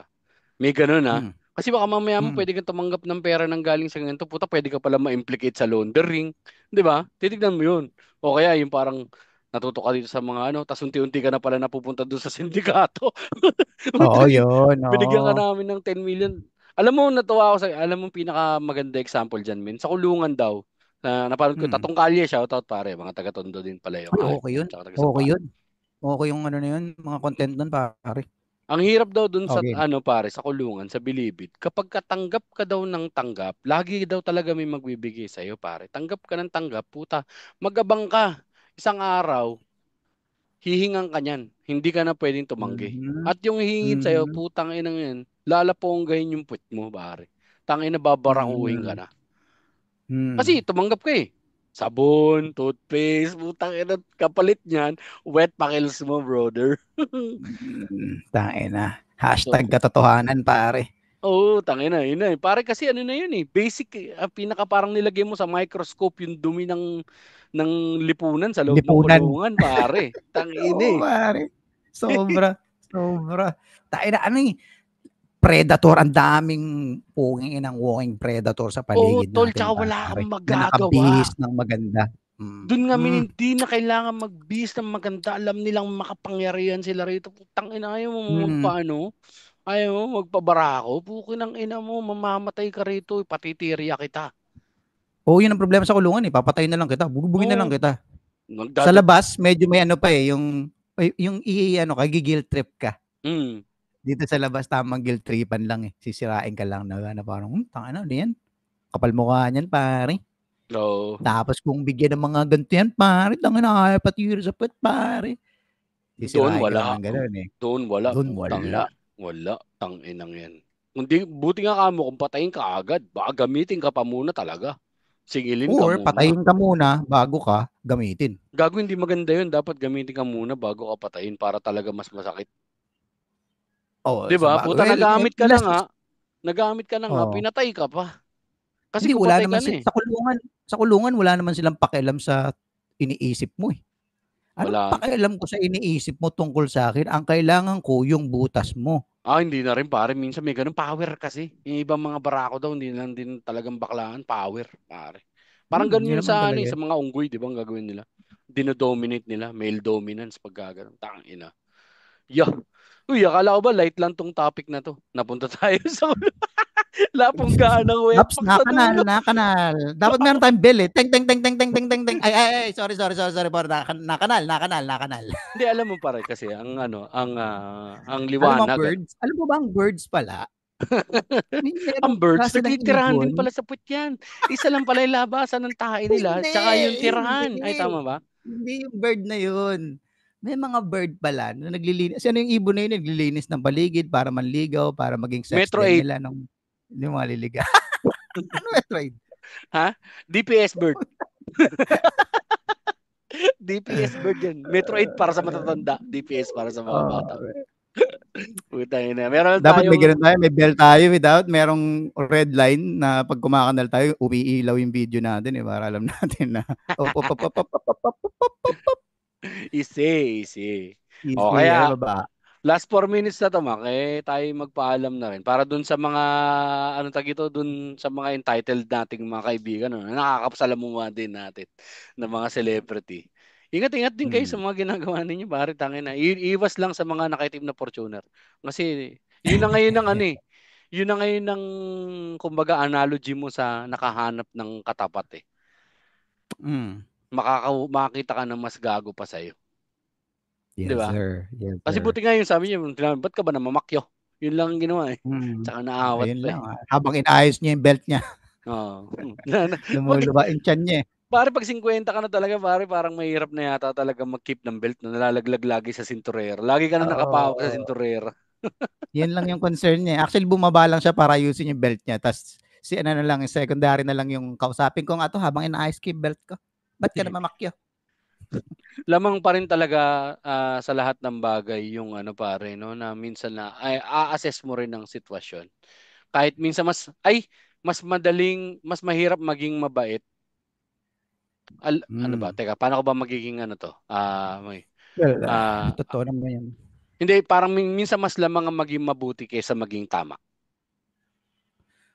May ganun Hmm, Kasi baka mamaya mo mm. pwede kang tumanggap ng pera ng galing sa ganito, puta pwede ka pala ma-implicate sa laundering, 'di ba? Titignan mo 'yun. O kaya yung parang natuto ka dito sa mga ano, tas unti-unti ka na pala napupunta doon sa sindikato. Oo, yun, Binigyan ka oo. namin ng 10 million. Alam mo, natuwa ako alam mo pinakamaganda example diyan, min, sa kulungan daw. Napanood ko Hmm. Tatong Kalye, shoutout pare, mga taga Tondo din pala yung Uy, hayop okey na yun, yun, tsaka taga okey Sampaloc. yun. Okey yung ano na yun, mga content nun pare, Ang hirap daw dun sa okey. ano pare, sa kulungan, sa bilibid, kapag katanggap ka daw ng tanggap, lagi daw talaga may magbibigay sa'yo pare. Tanggap ka ng tanggap, puta, magabang ka. Isang araw, hihingan ka niyan. Hindi ka na pwedeng tumanggi. Mhm, At yung hihingin sa'yo, mhm, putang inang yan, lalaponggayin yung puwet mo pare. Tangina, babarakuhin ka mm, na. hmm. Kasi tumanggap ka eh. Sabon, toothpaste, putang ina, kapalit niyan, wet pakils mo, brother. Tangina, So, hashtag katotohanan pare, Oo, tangina, yun na eh. Pare kasi ano na yun eh. Basic, pinaka parang nilagay mo sa microscope yung dumi ng lipunan sa loob ng lipunan. kulungan, pare. Tangina Oo eh. pare, sobra, sobra. Tangina ano, predator, ang daming punging inang walking predator sa Oo, paligid tol, natin tsaka wala kang pare, na magagawa. nakabihis ng maganda. Doon nga Mm. hindi na kailangan magbihis ng maganda. Alam nilang makapangyarihan sila rito. Putang ina, ayaw mo Mm. magpaano? Ayaw mo magpabarako? Pukin ng ina mo, mamamatay ka rito. Patitirya kita. Oo, yun ang problema sa kulungan, papatayin na lang kita, bubugbugin na lang Oo, kita. Sa nagdadag. labas medyo may ano pa, yung i-ano ka, gi-guilt trip ka. Mm. Dito sa labas tamang guilt tripan lang, sisirain ka lang na parang, tangina ano yan, kapal mukha niyan pare. Oo. Tapos kung bigyan ng mga ganito yan pare, tangina kaya patira sa puwet pare. Doon Sisirain ka lang wala. ng gano'n, Doon wala. dun Putang wala. ina. Wala. Tanginang yan. Hindi, buti nga kamo kung patayin ka agad. Baka gamitin ka pa muna talaga. Singilin ka Or muna. patayin ka muna bago ka gamitin. Gago, hindi maganda yun. Dapat gamitin ka muna bago ka patayin para talaga mas masakit. Oo, 'Di ba? sabagay Puta, well, nagamit ka na less nga. Nagamit ka na nga. oo. Pinatay ka pa. Kasi Hindi wala pupatay ka naman na eh. sa kulungan wala naman silang pakialam sa iniisip mo, eh. Anong Wala. pakialam ko sa iniisip mo tungkol sa'kin, ang kailangan ko yung butas mo. Hindi na rin pare. Minsan may ganun power kasi. Yung ibang mga barako daw, hindi lang din talagang baklaan. Power, pare. Parang ganun Yun yun naman sa, ano, talaga sa yun. mga unggoy, di ba? Ang gagawin nila. Dinodominate nila. Male dominance pag gagawin. Tangina. Yeah. Uy, akala ko ba light lang tong topic na to. Napunta tayo sa lapong ganang wet Naps, pack sa dulo. nakanal. Dapat meron tayong bell, eh. Teng, teng, teng, teng, teng, teng, teng, teng. Ay, sorry, sorry, sorry, sorry, por nakanal. Hindi, alam mo pare kasi ang ano, ang Alam mo liwanag. ang birds pala, Ang Merong birds, klase ng nagtitirahan din ibon. pala sa putyan. Isa lang pala yung labasan ng tae nila, Hindi, tsaka yung hindi. tirahan. Ay, tama ba? Hindi yung bird na yun. May mga bird pala na naglilinis. Ano yung ibon na yun? Naglilinis ng paligid para manligaw, para maging sex Metro den 8. nila nung yung mga liligaw. Ano Metro 8? Ha? DPS bird. DPS bird yan. Metro 8 para sa matatanda. DPS para sa mga bata. Uh, Putang ina. Meron Dapat may tayong ganun tayo, may bell tayo without merong red line na pag kumakandal tayo, umiilaw yung video natin para alam natin na op, op, op, op, op, op, op, op, op, op, op. easy. O Easy, kaya, baba. last 4 minutes na to, Mak, tayo magpaalam na rin. Para dun sa mga, anong tag ito, dun sa mga entitled nating mga kaibigan, na nakakapasalamuha din natin ng mga celebrity. Ingat-ingat din kayo sa Hmm. mga ginagawa ninyo, pare, tangin na. Iwas lang sa mga nakaitim na Fortuner. Kasi, yun na ngayon ng ano eh. Yun na ngayon ng, kumbaga, analogy mo sa nakahanap ng katapat eh. Mm. Makakita ka ng mas gago pa sa'yo. Di Yes, ba? sir. Yes, Kasi sir. buti nga yung sabi niya, ba't ka ba namamakyo? Yun lang ang ginawa eh. Mm. Tsaka naawat Ayun pa lang, eh. habang inaayos niya yung belt niya, Oo. Pag, lumuluwa yung tiyan niya, eh. pare pag 50 ka na talaga, pare parang mahirap na yata talaga mag-keep ng belt na nalalaglag lagi sa sinturera. Lagi ka na nakapawak sa Oo. sinturera. Yan lang yung concern niya. Actually, bumaba lang siya para ayusin yung belt niya. Tapos, si ano na lang, yung secondary na lang yung kausapin ko nga to habang inaayos ko yung belt ko. Ba't ka na mamakyo? Lamang pa rin talaga sa lahat ng bagay yung ano pare no na minsan na ay a-assess mo rin ang sitwasyon. Kahit minsan mas madaling mas mahirap maging mabait. Ano ba? Mm. Teka, paano ko ba magiging ano to? Well, Ah, totoo naman yan. hindi parang minsan mas lamang ang maging mabuti kaysa maging tama.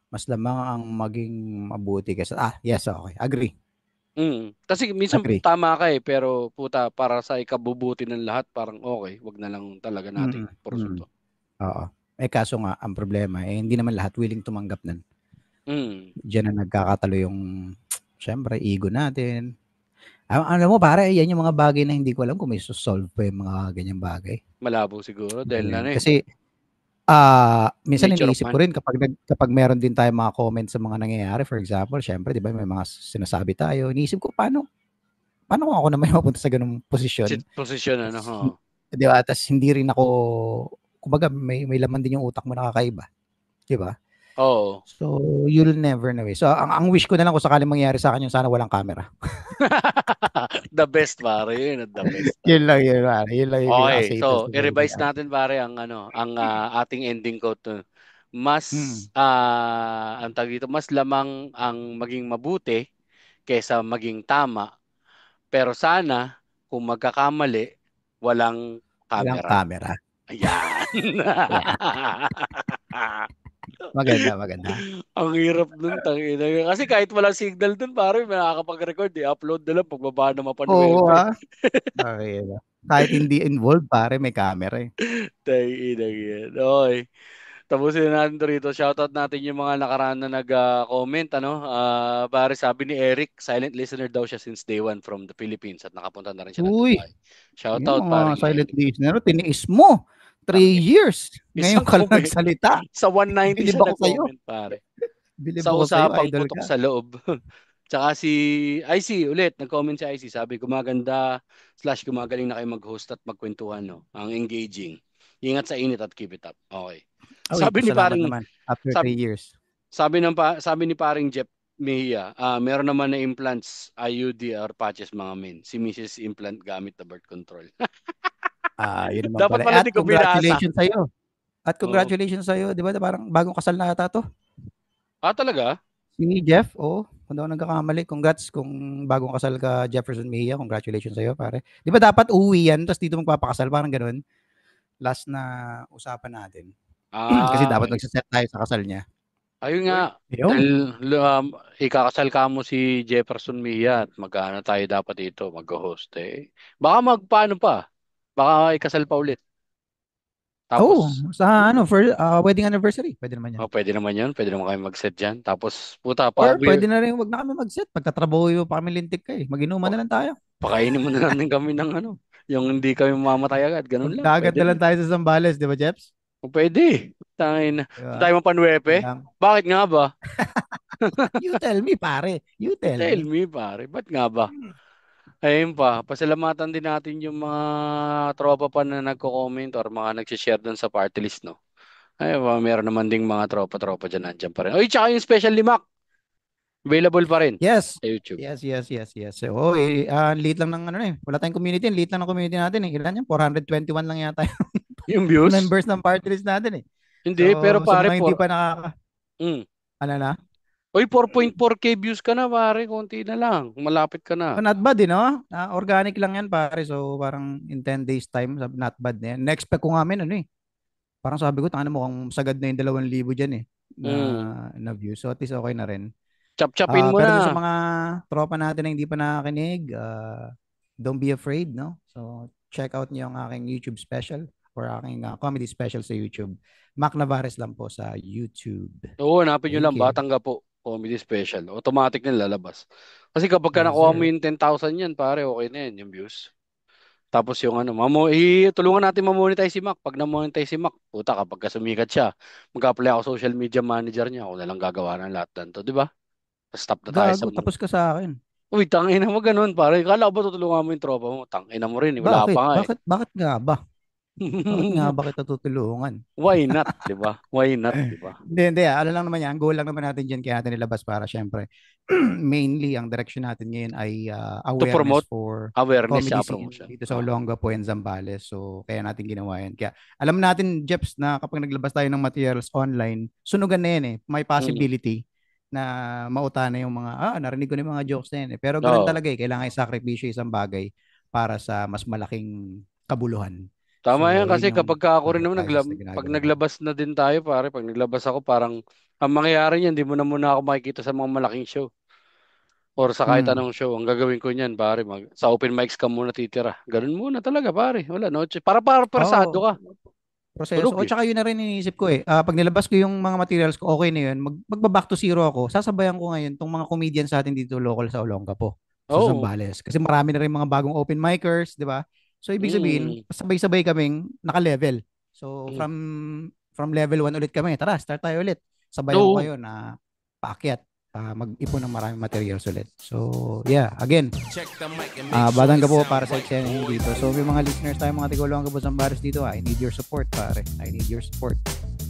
Mas lamang ang maging mabuti kaysa, yes, okay. Agree. Kasi minsan Agree. tama ka pero puta para sa ikabubuti ng lahat parang okay, wag na lang talaga Mm. nating Mm. pursuto. Oo. Kaso nga, ang problema, hindi naman lahat willing tumanggap nun. Mm. Diyan na nagkakatalo yung, syempre, ego natin. Alam mo, pare, yan yung mga bagay na hindi ko alam kung may solve pa yung mga ganyang bagay. Malabo siguro dahil na eh. Kasi, minsan Nature of iniisip ko man. rin kapag meron din tayo mga comments sa mga nangyayari, for example, syempre, di ba, may mga sinasabi tayo. Iniisip ko, paano kung ako naman mapunta sa ganung posisyon? Posisyon ano, ho. Di ba? Tapos hindi rin ako, kumbaga, may laman din yung utak mo na kakaiba. Di ba? Oo. So, you'll never know. So, ang wish ko na lang kung sakaling mangyari sa akin yung sana walang camera. The best pare, yun the best Yun talaga. lang yun, pare. Yun lang yung Okay, pinaka-safest so way i-revise na. natin pare ang ano, ang ating ending quote. Mas Hmm. ang tawag dito, mas lamang ang maging mabuti kaysa maging tama. Pero sana kung magkakamali, walang Walang camera. camera. Ayan. Yeah. Maganda. Ang hirap nun, tangina. Kasi kahit walang signal dun, pare, may nakakapag-record, i-upload na lang pagbaba ng Mapa Oo, 9. okay. Kahit hindi involved, pare, may camera eh. Tangina yan. Okay. Tapusin na natin to rito. Shoutout natin yung mga nakaraan na nag-comment. Pare, sabi ni Eric, silent listener daw siya since day one from the Philippines at nakapunta na rin siya ng Uy, Dubai. yung Shoutout, mga paring silent Eric. listener, tiniis mo. 3 years. Ngayon Isang ka lang comment. nagsalita. Sa 190 Bilib siya ako sa'yo. nag-comment, pare. Bilib Sa ako sa'yo, usapang idol putok ka. sa loob. Tsaka si IC ulit, nag-comment si IC. Sabi, gumaganda/gumagaling na kayo mag-host at magkwentuhan, no? Ang engaging. Ingat sa init at keep it up. Okay. Uy, Sabi ni pasalamat paring, naman. After sab, 3 years. sabi ni paring Jeff Mejia, meron naman na implants, IUD or patches mga men. Si Mrs. Implant gamit na birth control. Yun naman Dapat pala. pala di ko binasa. At Oo. congratulations sa'yo. Di ba parang bagong kasal na ata to? Talaga? Si Jeff, kung daw nagkakamali, congrats kung bagong kasal ka, Jefferson Mejia, congratulations sa'yo, pare. Di ba dapat uuwi yan, tapos dito magpapakasal, parang ganun. Last na usapan natin. Kasi dapat Okay. magsaset tayo sa kasal niya. Ayun Uy, nga, yun. dahil ikakasal ka mo si Jefferson Mia at magkano tayo dapat dito mag-host eh. Baka magpaano pa. Baka ikasal pa ulit. Tapos, Sa for wedding anniversary, pwede naman yan. pwede naman yun. Pwede naman kayo mag-set dyan. Tapos, puta, Or pwede na rin, wag na kami mag-set. Pagkatrabaho mo pa kami lintik ka eh. Mag-inuman na lang tayo. pakainin mo na lang din kami ng ano. Yung hindi kami mamamatay agad. Ganun lang. Magdagat Pwede na na. lang tayo sa Zambales, di ba, Jeps? Kung pwede. Tangin na. Diba? Tayo mo panwepe? Bakit nga ba? You tell me, pare. You You tell tell me. me, pare. Ba't nga ba? Ayun pa, pasalamatan din natin yung mga tropa pa na nagko-comment or mga nag-share dun sa party list, no? Ay, meron naman ding mga tropa-tropa dyan, nandyan pa rin. Oy, tsaka yung special limak, available pa rin Yes. sa YouTube. Yes. So, late lang ng ano eh. Wala tayong community. Late lang ng community natin eh. Ilan yan? 421 lang yata yung views? members ng party list natin eh. Hindi, so, pero pare, mga hindi pa Ano na? Oy, 4.4K views ka na, pare. Konti na lang. Malapit ka na. Not bad no? Organic lang yan, pare. So, parang in 10 days time, not bad na yan. Na-expect ko nga ano eh. Parang sabi ko, tanga mo, kung sagad na yung 2,000 dyan eh, na views. So, at least okay na rin. Chop-chopin mo pero na. Pero sa mga tropa natin na hindi pa nakakinig, don't be afraid, no? So, check out niyo ang aking YouTube special or aking comedy special sa YouTube. Mac Navarez lang po sa YouTube. Oo, hanapin nyo lang, Batangga po. Comedy special. Automatic na lalabas. Kasi kapag ka nakuha mo yung 10,000 yan, pare, okay na yan, yung views. Tapos yung ano, tulungan natin mamonetize si Mac. Pag na-monetize si Mac, puta, kapag ka sumikat siya, mag-apply ako social media manager niya, ako na lang gagawa ng lahat ganito, di ba? Stop na tayo sa Gago, tapos ka sa akin. Uy, tangina mo ganun, pare. Kala ko ba tutulungan mo yung tropa mo? Tangina mo rin, wala Bakit? pa nga eh. Bakit nga ba? Bakit nga ba kita tutulungan? Why not, di ba? Why not, di ba? Hindi. Ano lang naman yan. Ang goal lang naman natin dyan kaya natin nilabas para syempre. Mainly, ang direction natin ngayon ay awareness for comedy scene dito sa Olongapo and Zambales. So, kaya natin ginawa yan. Kaya alam natin, Jeps, na kapag naglabas tayo ng materials online, sunugan na yan eh. May possibility na mauta na yung mga, narinig ko na yung mga jokes na yan eh. Pero ganoon talaga eh. Kailangan i-sakripisyo isang bagay para sa mas malaking kabuluhan. Tama yan kasi kapag ako rin naman pag naglabas na din tayo pare, pag naglabas ako parang ang mangyayari niyan, hindi mo na muna ako makikita sa mga malaking show or sa kahit anong show. Ang gagawin ko niyan pare, sa open mics ka muna titira. Ganun muna talaga pare. Wala no. Para persado ka. Proseso. O tsaka yun na rin iniisip ko eh. Pag nilabas ko yung mga materials ko, okay na yun. Magba-back to zero ako. Sasabayan ko ngayon tong mga comedians sa atin dito local sa Olongapo. Sa Zambales. Kasi marami na rin mga bagong open micers, di ba? So, ibig sabihin, sabay-sabay kaming naka-level. So, from level 1 ulit kami. Tara, start tayo ulit. Sabayan ko kayo na paakyat. Mag-ipon ng maraming materials ulit. So, yeah. Again, Batangga po para sa eksena dito. So, may mga listeners tayo, mga tigulong kabos ng baris dito. I need your support, pare. I need your support.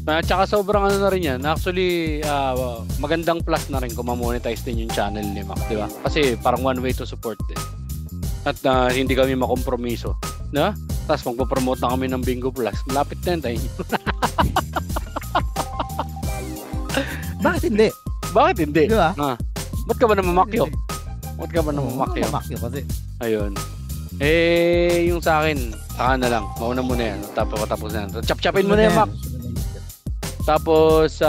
Tsaka sobrang ano na rin yan. Actually, magandang plus na rin kung ma-monetize din yung channel ni Mac, di ba? Kasi parang one way to support din. At hindi kami makompromiso. Na? Tapos magpo-promote na kami ng Bingo Plus. Malapit na yun tayo. Bakit hindi? Bakit hindi? Diba? Ba't ka ba namamakyo? Ba't ka ba namamakyo? Namamakyo kasi. Ayun. Yung sa akin, saka na lang. Mauna mo na yan. Tapos na yan. Chop-chopin mo na yan, Mac. Tapos,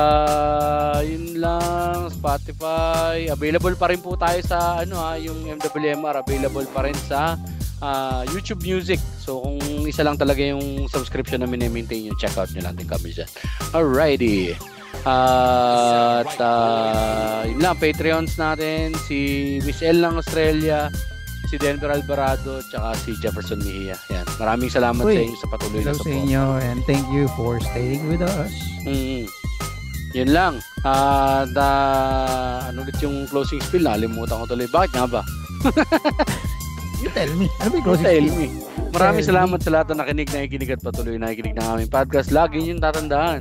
yun lang, Spotify. Available pa rin po tayo sa, yung MWMR. Available pa rin sa YouTube Music. So, kung isa lang talaga yung subscription na mini-maintain nyo, check out nyo lang din kami dyan. Alrighty. At, yun lang, Patreons natin. Si Miss L ng Australia, si Denver Alvarado, tsaka si Jefferson Mejia. Yan. Maraming salamat sa inyo sa patuloy na support. Sa inyo and thank you for staying with us. Yun lang. At ano ulit yung closing spiel? Nalimutan ko tuloy. Bakit nga ba? You tell me. Ano ba yung closing spiel? Maraming salamat sa lahat na nakikinig at patuloy na nakikinig ng aming podcast. Lagi nyo tatandaan.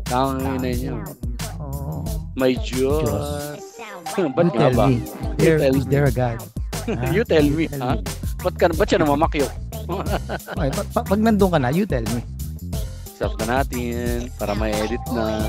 Tangin na nyo. May Diyos. Ba't nga ba? Is there a God? You tell me, ha? Ba't siya namamakyo? Pag nandun ka na, you tell me. Stop na natin para may edit na.